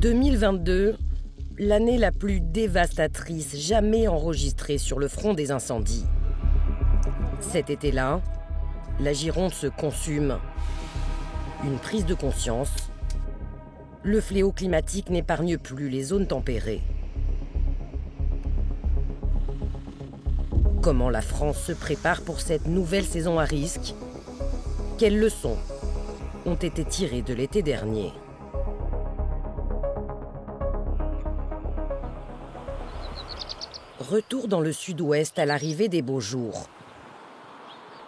2022, l'année la plus dévastatrice jamais enregistrée sur le front des incendies. Cet été-là, la Gironde se consume. Une prise de conscience. Le fléau climatique n'épargne plus les zones tempérées. Comment la France se prépare pour cette nouvelle saison à risque? Quelles leçons ont été tirées de l'été dernier? Retour dans le sud-ouest à l'arrivée des beaux jours.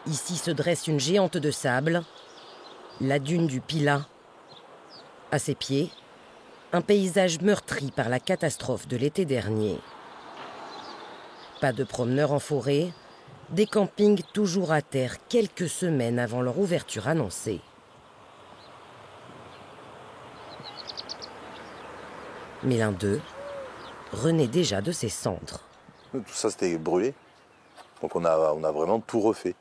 Ici se dresse une géante de sable, la dune du Pilat. À ses pieds, un paysage meurtri par la catastrophe de l'été dernier. Pas de promeneurs en forêt, des campings toujours à terre quelques semaines avant leur ouverture annoncée. Mais l'un d'eux renaît déjà de ses cendres. Tout ça, c'était brûlé. Donc on a vraiment tout refait.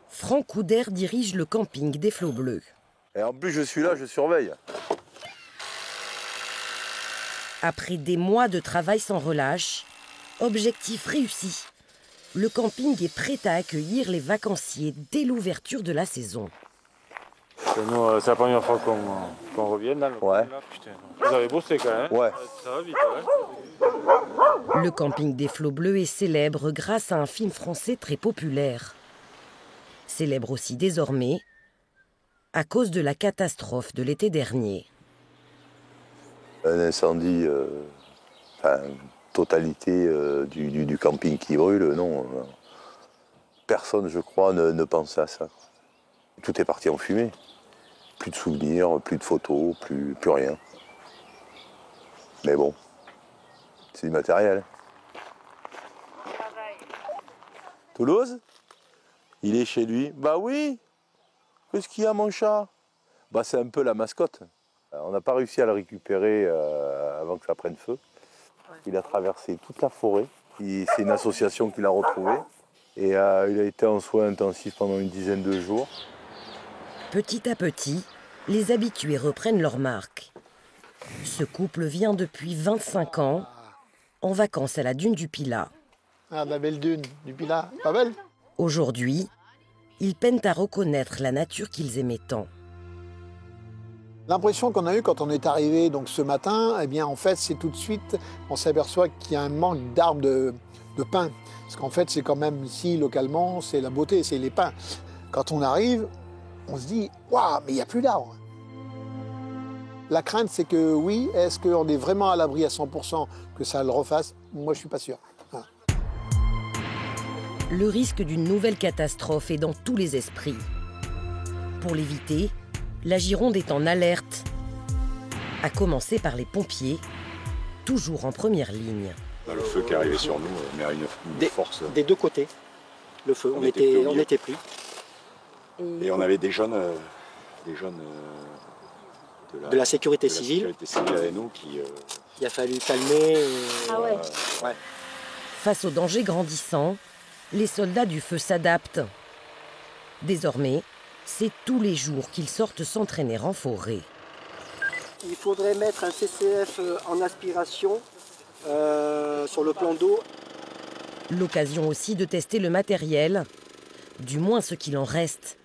Franck Couder dirige le camping des Flots Bleus. Et en plus, je suis là, je surveille. Après des mois de travail sans relâche, objectif réussi. Le camping est prêt à accueillir les vacanciers dès l'ouverture de la saison. Nous, c'est la première fois qu'on revient dans le Ouais. là. Putain, vous avez bossé quand même. Ouais. Ça va vite, hein. Le camping des Flots Bleus est célèbre grâce à un film français très populaire. Célèbre aussi désormais à cause de la catastrophe de l'été dernier. Un incendie, totalité du camping qui brûle, non. Personne, je crois, ne pensait à ça. Tout est parti en fumée. Plus de souvenirs, plus de photos, plus rien. Mais bon, c'est du matériel. Toulouse? Il est chez lui? Bah oui. Qu'est-ce qu'il y a, mon chat? Bah c'est un peu la mascotte. On n'a pas réussi à le récupérer avant que ça prenne feu. Il a traversé toute la forêt. C'est une association qui l'a retrouvé. Et il a été en soins intensifs pendant une dizaine de jours. Petit à petit, les habitués reprennent leur marque. Ce couple vient depuis 25 ans en vacances à la dune du Pilat. Ah, la belle dune du Pilat, pas belle? Aujourd'hui, ils peinent à reconnaître la nature qu'ils aimaient tant. L'impression qu'on a eue quand on est arrivé donc, ce matin, eh bien, en fait, c'est tout de suite, on s'aperçoit qu'il y a un manque d'arbres de pins. Parce qu'en fait, c'est quand même ici, localement, c'est la beauté, c'est les pins. Quand on arrive, on se dit, waouh, mais il n'y a plus d'arbres. La crainte, c'est que oui, est-ce qu'on est vraiment à l'abri à 100% que ça le refasse? Moi, je ne suis pas sûr. Voilà. Le risque d'une nouvelle catastrophe est dans tous les esprits. Pour l'éviter, la Gironde est en alerte, à commencer par les pompiers, toujours en première ligne. Le feu qui est arrivé sur nous, mais à une force. Des deux côtés, le feu, on était pris. Et on avait des jeunes de la sécurité civile. Avec nous qui. Il a fallu calmer. Ah ouais. Ouais. Face aux dangers grandissants, les soldats du feu s'adaptent. Désormais, c'est tous les jours qu'ils sortent s'entraîner en forêt. Il faudrait mettre un CCF en aspiration sur le plan d'eau. L'occasion aussi de tester le matériel, du moins ce qu'il en reste,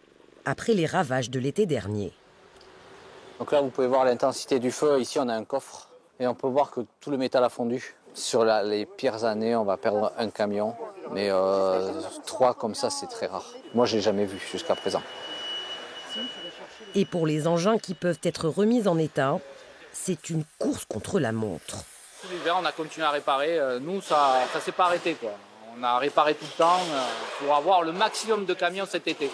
après les ravages de l'été dernier. Donc là, vous pouvez voir l'intensité du feu. Ici, on a un coffre et on peut voir que tout le métal a fondu. Sur les pires années, on va perdre un camion, mais 3 comme ça, c'est très rare. Moi, je ne l'ai jamais vu jusqu'à présent. Et pour les engins qui peuvent être remis en état, c'est une course contre la montre. Tout l'hiver, on a continué à réparer. Nous, ça ne s'est pas arrêté, quoi. On a réparé tout le temps pour avoir le maximum de camions cet été.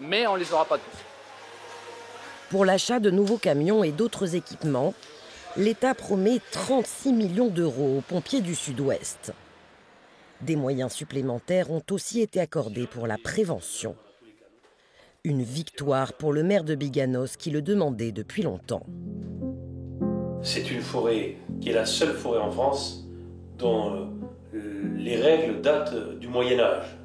Mais on ne les aura pas tous. Pour l'achat de nouveaux camions et d'autres équipements, l'État promet 36 millions d'euros aux pompiers du Sud-Ouest. Des moyens supplémentaires ont aussi été accordés pour la prévention. Une victoire pour le maire de Biganos qui le demandait depuis longtemps. C'est une forêt qui est la seule forêt en France dont les règles datent du Moyen-Âge.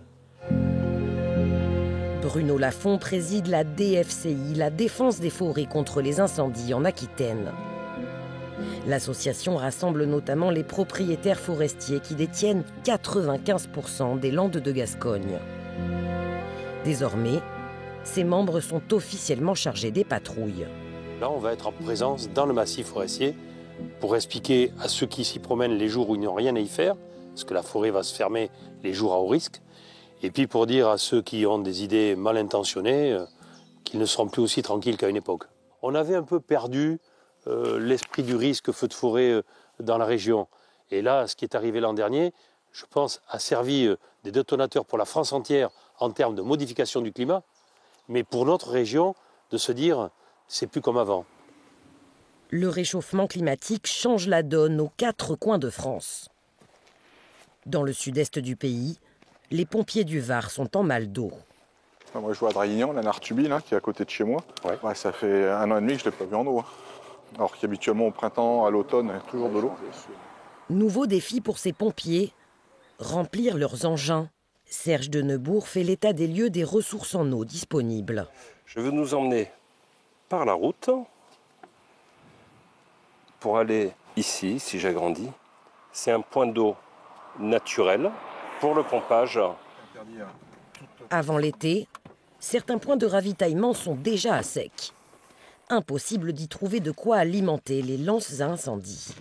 Bruno Lafont préside la DFCI, la Défense des forêts contre les incendies en Aquitaine. L'association rassemble notamment les propriétaires forestiers qui détiennent 95% des landes de Gascogne. Désormais, ses membres sont officiellement chargés des patrouilles. Là, on va être en présence dans le massif forestier pour expliquer à ceux qui s'y promènent les jours où ils n'ont rien à y faire, parce que la forêt va se fermer les jours à haut risque, et puis pour dire à ceux qui ont des idées mal intentionnées qu'ils ne seront plus aussi tranquilles qu'à une époque. On avait un peu perdu l'esprit du risque feu de forêt dans la région. Et là, ce qui est arrivé l'an dernier, je pense, a servi des détonateurs pour la France entière en termes de modification du climat, mais pour notre région, de se dire, c'est plus comme avant. Le réchauffement climatique change la donne aux 4 coins de France. Dans le sud-est du pays, les pompiers du Var sont en mal d'eau. Moi, je vois à Draguignan, la Nartubie, là, qui est à côté de chez moi. Ouais, ça fait 1 an et demi que je ne l'ai pas vu en eau. Alors qu'habituellement, au printemps, à l'automne, il y a toujours de l'eau. Nouveau défi pour ces pompiers, remplir leurs engins. Serge de Neubourg fait l'état des lieux des ressources en eau disponibles. Je veux nous emmener par la route pour aller ici, si j'agrandis. C'est un point d'eau naturel pour le pompage. Avant l'été, certains points de ravitaillement sont déjà à sec. Impossible d'y trouver de quoi alimenter les lances à incendie.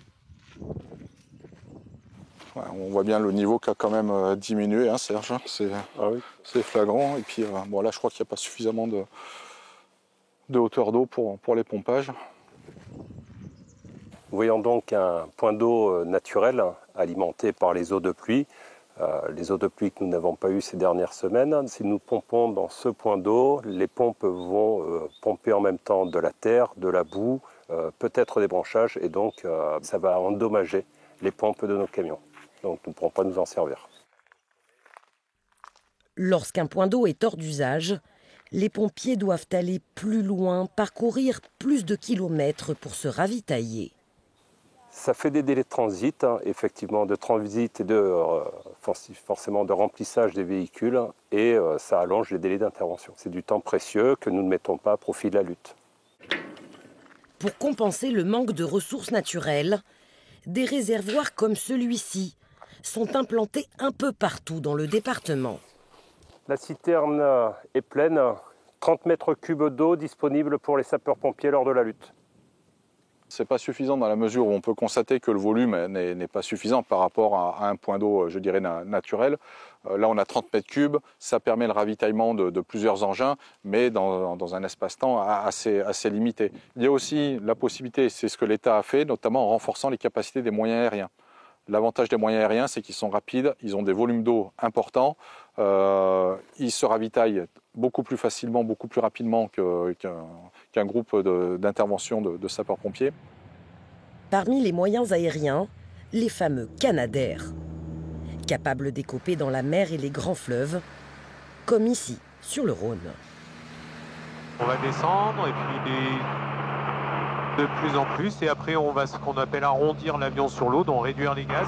Ouais, on voit bien le niveau qui a quand même diminué, hein, Serge. C'est flagrant. Et puis bon, là, je crois qu'il n'y a pas suffisamment de hauteur d'eau pour les pompages. Nous voyons donc un point d'eau naturel alimenté par les eaux de pluie. Les eaux de pluie que nous n'avons pas eues ces dernières semaines. Si nous pompons dans ce point d'eau, les pompes vont pomper en même temps de la terre, de la boue, peut-être des branchages, et donc ça va endommager les pompes de nos camions. Donc nous ne pourrons pas nous en servir. Lorsqu'un point d'eau est hors d'usage, les pompiers doivent aller plus loin, parcourir plus de kilomètres pour se ravitailler. Ça fait des délais de transit, effectivement, de transit et forcément de remplissage des véhicules, et ça allonge les délais d'intervention. C'est du temps précieux que nous ne mettons pas à profit de la lutte. Pour compenser le manque de ressources naturelles, des réservoirs comme celui-ci sont implantés un peu partout dans le département. La citerne est pleine, 30 mètres cubes d'eau disponibles pour les sapeurs-pompiers lors de la lutte. Ce n'est pas suffisant dans la mesure où on peut constater que le volume n'est pas suffisant par rapport à un point d'eau, je dirais, naturel. Là, on a 30 mètres cubes, ça permet le ravitaillement de plusieurs engins, mais dans un espace-temps assez limité. Il y a aussi la possibilité, c'est ce que l'État a fait, notamment en renforçant les capacités des moyens aériens. L'avantage des moyens aériens, c'est qu'ils sont rapides, ils ont des volumes d'eau importants, ils se ravitaillent beaucoup plus facilement, beaucoup plus rapidement qu'un groupe d'intervention de sapeurs-pompiers. Parmi les moyens aériens, les fameux Canadair, capables d'écoper dans la mer et les grands fleuves, comme ici, sur le Rhône. On va descendre et puis de plus en plus, et après on va ce qu'on appelle arrondir l'avion sur l'eau, donc réduire les gaz.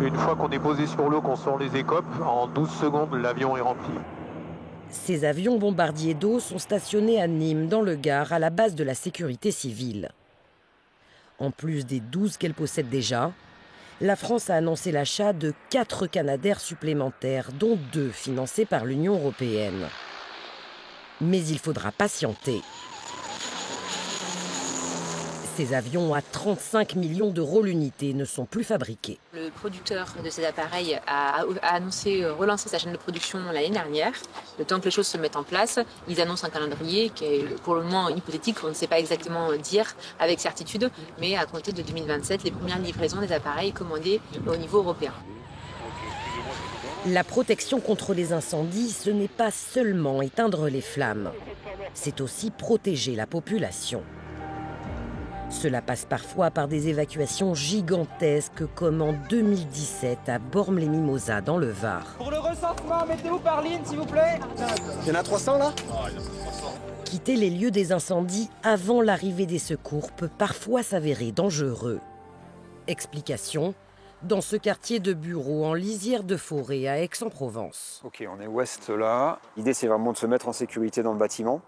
Une fois qu'on est posé sur l'eau, qu'on sort les écopes, en 12 secondes l'avion est rempli. Ces avions bombardiers d'eau sont stationnés à Nîmes, dans le Gard, à la base de la sécurité civile. En plus des 12 qu'elle possède déjà, la France a annoncé l'achat de 4 Canadair supplémentaires, dont 2 financés par l'Union européenne. Mais il faudra patienter. Ces avions à 35 millions d'euros l'unité ne sont plus fabriqués. Le producteur de ces appareils a annoncé relancer sa chaîne de production l'année dernière. Le temps que les choses se mettent en place, ils annoncent un calendrier qui est pour le moment hypothétique, on ne sait pas exactement dire avec certitude, mais à compter de 2027, les premières livraisons des appareils commandés au niveau européen. La protection contre les incendies, ce n'est pas seulement éteindre les flammes, c'est aussi protéger la population. Cela passe parfois par des évacuations gigantesques comme en 2017 à Bormes-les-Mimosas dans le Var. Pour le recensement, mettez-vous par ligne s'il vous plaît. Il y en a 300 là ? Quitter les lieux des incendies avant l'arrivée des secours peut parfois s'avérer dangereux. Explication, dans ce quartier de bureaux en lisière de forêt à Aix-en-Provence. Ok, on est ouest là. L'idée, c'est vraiment de se mettre en sécurité dans le bâtiment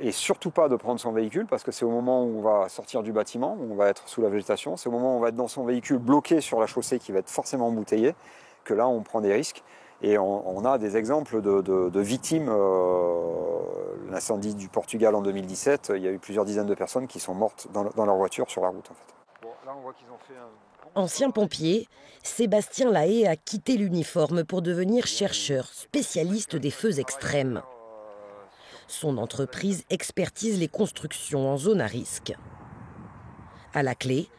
et surtout pas de prendre son véhicule parce que c'est au moment où on va sortir du bâtiment, où on va être sous la végétation, c'est au moment où on va être dans son véhicule bloqué sur la chaussée qui va être forcément embouteillé que là, on prend des risques. Et on a des exemples de victimes. L'incendie du Portugal en 2017, il y a eu plusieurs dizaines de personnes qui sont mortes dans leur voiture sur la route. En fait. Bon, là, on voit qu'ils ont fait Ancien pompier, Sébastien Lahaye a quitté l'uniforme pour devenir chercheur, spécialiste des feux extrêmes. Son entreprise expertise les constructions en zone à risque. À la clé,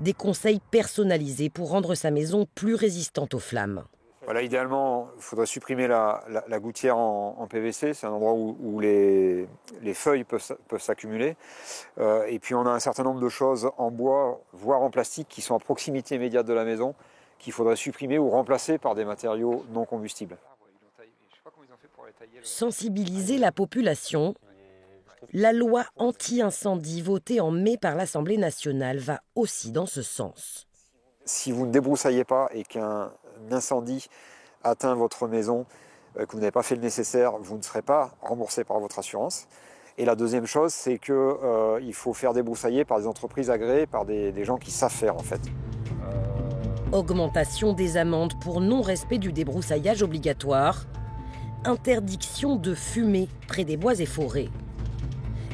des conseils personnalisés pour rendre sa maison plus résistante aux flammes. Voilà, idéalement, il faudrait supprimer la gouttière en PVC. C'est un endroit où les feuilles peuvent s'accumuler. Et puis on a un certain nombre de choses en bois, voire en plastique, qui sont à proximité immédiate de la maison, qu'il faudrait supprimer ou remplacer par des matériaux non combustibles. Sensibiliser la population, la loi anti-incendie votée en mai par l'Assemblée nationale va aussi dans ce sens. Si vous ne débroussaillez pas et qu'un incendie atteint votre maison, que vous n'avez pas fait le nécessaire, vous ne serez pas remboursé par votre assurance. Et la deuxième chose, c'est qu'il faut faire débroussailler par des entreprises agréées, par des gens qui savent faire en fait. Augmentation des amendes pour non-respect du débroussaillage obligatoire. Interdiction de fumer près des bois et forêts.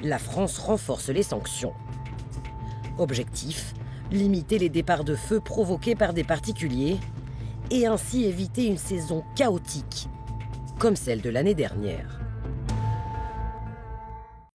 La France renforce les sanctions. Objectif, limiter les départs de feu provoqués par des particuliers et ainsi éviter une saison chaotique, comme celle de l'année dernière.